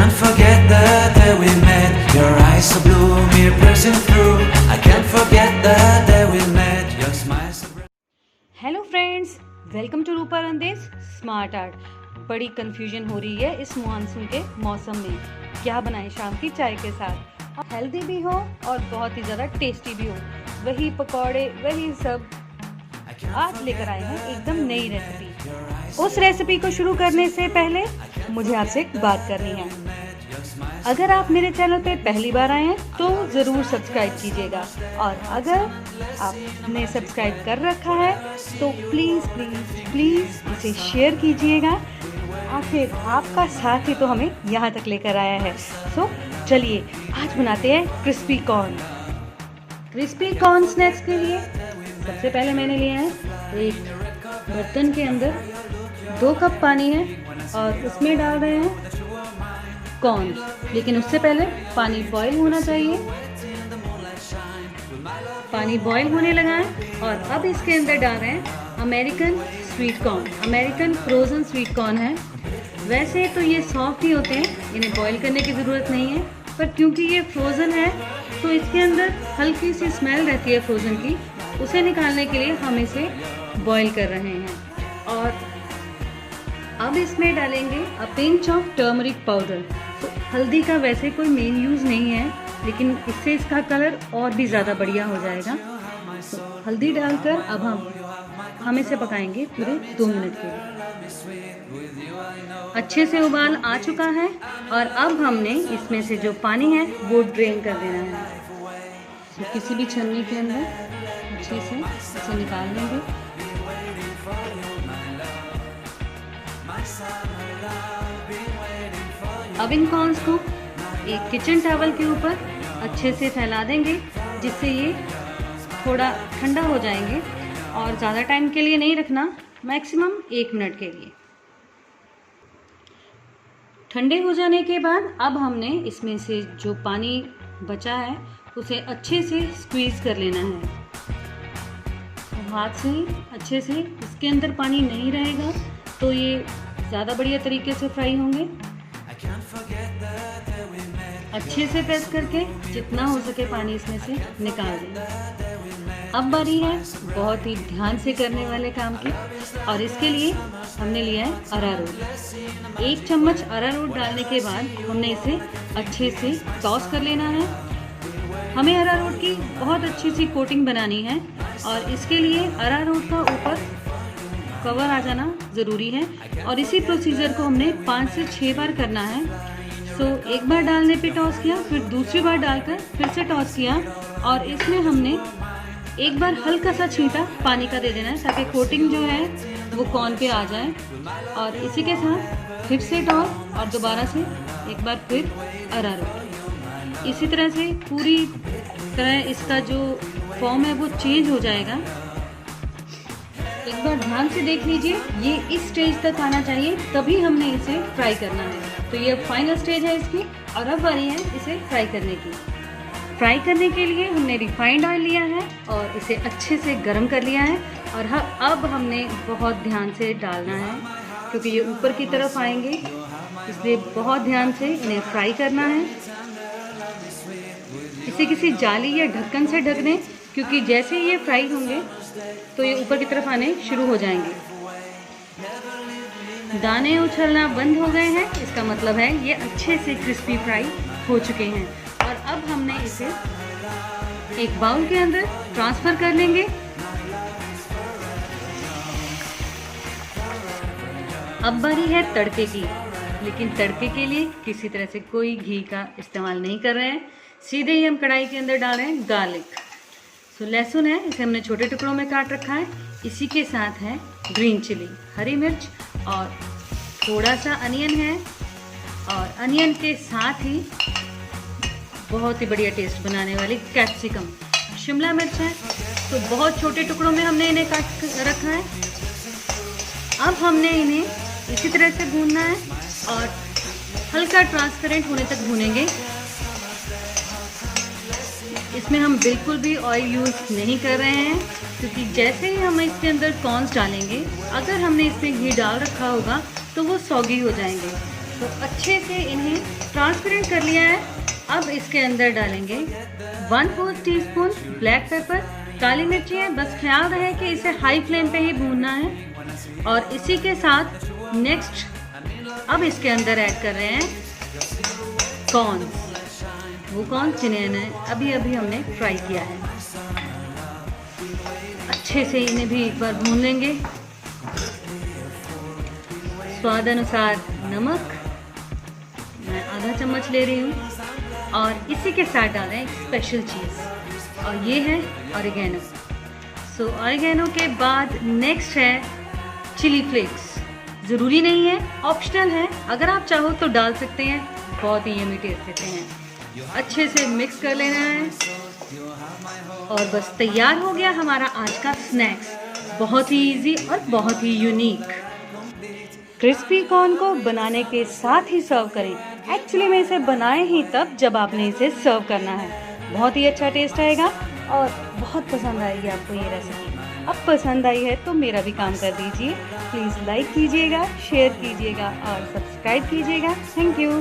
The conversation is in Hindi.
can't forget the day we met. Your eyes so blue, me piercing through. I can't forget the day we met. Your smile so bright. Hello friends, welcome to Rupa Randes smart art. बड़ी कंफ्यूजन हो रही है इस मानसून के मौसम में, क्या बनाएं शाम की चाय के साथ, अब हेल्दी भी हो और बहुत ही ज़्यादा टेस्टी भी हो। वही पकौड़े, वही सब आज लेकर आए हैं एकदम नई रेसिपी। उस रेसिपी को शुरू करने से पहले मुझे आपसे एक बात करनी है। अगर आप मेरे चैनल पे पहली बार आए हैं तो ज़रूर सब्सक्राइब कीजिएगा, और अगर आपने सब्सक्राइब कर रखा है तो प्लीज़ प्लीज़ प्लीज़ इसे शेयर कीजिएगा। आखिर आपका साथ ही तो हमें यहाँ तक लेकर आया है। सो चलिए आज बनाते हैं crispy corn. Crispy corn snakes के लिए सबसे पहले मैंने लिया है एक बर्तन के अंदर 2 कप पानी है और उसमें डाल रहे हैं कॉर्न, लेकिन उससे पहले पानी बॉईल होना चाहिए। पानी बॉईल होने लगा है और अब इसके अंदर डाल रहे हैं American sweet corn. American frozen sweet corn है। वैसे तो ये सॉफ्ट ही होते हैं, इन्हें बॉईल करने की ज़रूरत नहीं है, पर क्योंकि ये फ्रोज़न है तो इसके अंदर हल्की सी स्मेल रहती है फ्रोज़न की, उसे निकालने के लिए हम इसे बॉईल कर रहे हैं। और अब इसमें डालेंगे a pinch of turmeric powder. तो हल्दी का वैसे कोई मेन यूज़ नहीं है, लेकिन इससे इसका कलर और भी ज़्यादा बढ़िया हो जाएगा। तो हल्दी डालकर अब हम इसे पकाएंगे पूरे 2 मिनट के लिए। अच्छे से उबाल आ चुका है और अब हमने इसमें से जो पानी है वो ड्रेन कर देना है। तो किसी भी छन्नी के अंदर अच्छे से इसे निकाल लेंगे। अब इन कॉर्न्स को एक किचन टॉवल के ऊपर अच्छे से फैला देंगे, जिससे ये थोड़ा ठंडा हो जाएंगे। और ज़्यादा टाइम के लिए नहीं रखना, मैक्सिमम 1 मिनट के लिए। ठंडे हो जाने के बाद अब हमने इसमें से जो पानी बचा है उसे अच्छे से स्क्वीज़ कर लेना है। हाथ से ही अच्छे से, इसके अंदर पानी नहीं रहेगा तो ये ज़्यादा बढ़िया तरीके से फ्राई होंगे। अच्छे से प्रेस करके जितना हो सके पानी इसमें से निकाल दें। अब बारी है बहुत ही ध्यान से करने वाले काम की, और इसके लिए हमने लिया है अरारोट। 1 चम्मच अरारोट डालने के बाद हमने इसे अच्छे से टॉस कर लेना है। हमें अरारोट की बहुत अच्छी सी कोटिंग बनानी है, और इसके लिए अरारोट का ऊपर कवर आ जाना ज़रूरी है। और इसी प्रोसीजर को हमने 5 से 6 बार करना है। सो एक बार डालने पे टॉस किया, फिर दूसरी बार डालकर फिर से टॉस किया, और इसमें हमने एक बार हल्का सा छींटा पानी का दे देना है ताकि कोटिंग जो है वो कॉर्न पे आ जाए। और इसी के साथ फिर से टॉस और दोबारा से एक बार फिर अरारोट। इसी तरह से पूरी तरह इसका जो फॉर्म है वो चेंज हो जाएगा। एक बार ध्यान से देख लीजिए, ये इस स्टेज तक आना चाहिए, तभी हमने इसे फ्राई करना है। तो ये फाइनल स्टेज है इसकी, और अब बारी है इसे फ्राई करने की। फ्राई करने के लिए हमने रिफाइंड ऑयल लिया है और इसे अच्छे से गर्म कर लिया है। और अब हमने बहुत ध्यान से डालना है, क्योंकि ये ऊपर की तरफ आएंगे, इसलिए बहुत ध्यान से इन्हें फ्राई करना है। इसे किसी जाली या ढक्कन से ढक दें, क्योंकि जैसे ही ये फ्राई होंगे तो ये ऊपर की तरफ आने शुरू हो जाएंगे। दाने उछलना बंद हो गए हैं, इसका मतलब है ये अच्छे से क्रिस्पी फ्राई हो चुके हैं। और अब हमने इसे एक बाउल के अंदर ट्रांसफ़र कर लेंगे। अब बारी है तड़के की, लेकिन तड़के के लिए किसी तरह से कोई घी का इस्तेमाल नहीं कर रहे हैं। सीधे ही हम कढ़ाई के अंदर डाल रहे हैं गार्लिक। सो लहसुन है, इसे हमने छोटे टुकड़ों में काट रखा है। इसी के साथ है ग्रीन चिली, हरी मिर्च, और थोड़ा सा अनियन है। और अनियन के साथ ही बहुत ही बढ़िया टेस्ट बनाने वाली कैप्सिकम, शिमला मिर्च है। तो बहुत छोटे टुकड़ों में हमने इन्हें काट रखा है। अब हमने इन्हें इसी तरह से भूनना है और हल्का ट्रांसपेरेंट होने तक भूनेंगे। इसमें हम बिल्कुल भी ऑयल यूज़ नहीं कर रहे हैं, क्योंकि जैसे ही हम इसके अंदर कॉर्न्स डालेंगे, अगर हमने इसमें घी डाल रखा होगा तो वो सॉगी हो जाएंगे। तो अच्छे से इन्हें ट्रांसपेरेंट कर लिया है। अब इसके अंदर डालेंगे 1/4 टीस्पून ब्लैक पेपर, काली मिर्ची है। बस ख्याल रहे कि इसे हाई फ्लेम पे ही भूनना है। और इसी के साथ नेक्स्ट अब इसके अंदर ऐड कर रहे हैं कॉर्न। वो कॉर्न जिन्हें अभी हमने फ्राई किया है। अच्छे से इन्हें भी एक बार भून लेंगे। स्वाद अनुसार नमक मैं आधा चम्मच ले रही हूँ। और इसी के साथ डाल रहे हैं एक स्पेशल चीज़, और ये है ऑरिगेनो। सो ऑरिगेनो के बाद नेक्स्ट है चिली फ्लेक्स। ज़रूरी नहीं है, ऑप्शनल है, अगर आप चाहो तो डाल सकते हैं, बहुत ही यम्मी टेस्ट देते हैं। अच्छे से मिक्स कर लेना है और बस तैयार हो गया हमारा आज का स्नैक्स। बहुत ही इजी और बहुत ही यूनिक। क्रिस्पी कॉर्न को बनाने के साथ ही सर्व करें। एक्चुअली में इसे बनाए ही तब जब आपने इसे सर्व करना है। बहुत ही अच्छा टेस्ट आएगा और बहुत पसंद आएगी आपको ये रेसिपी। अब पसंद आई है तो मेरा भी काम कर दीजिए। प्लीज़ लाइक कीजिएगा, शेयर कीजिएगा और सब्सक्राइब कीजिएगा। Thank you.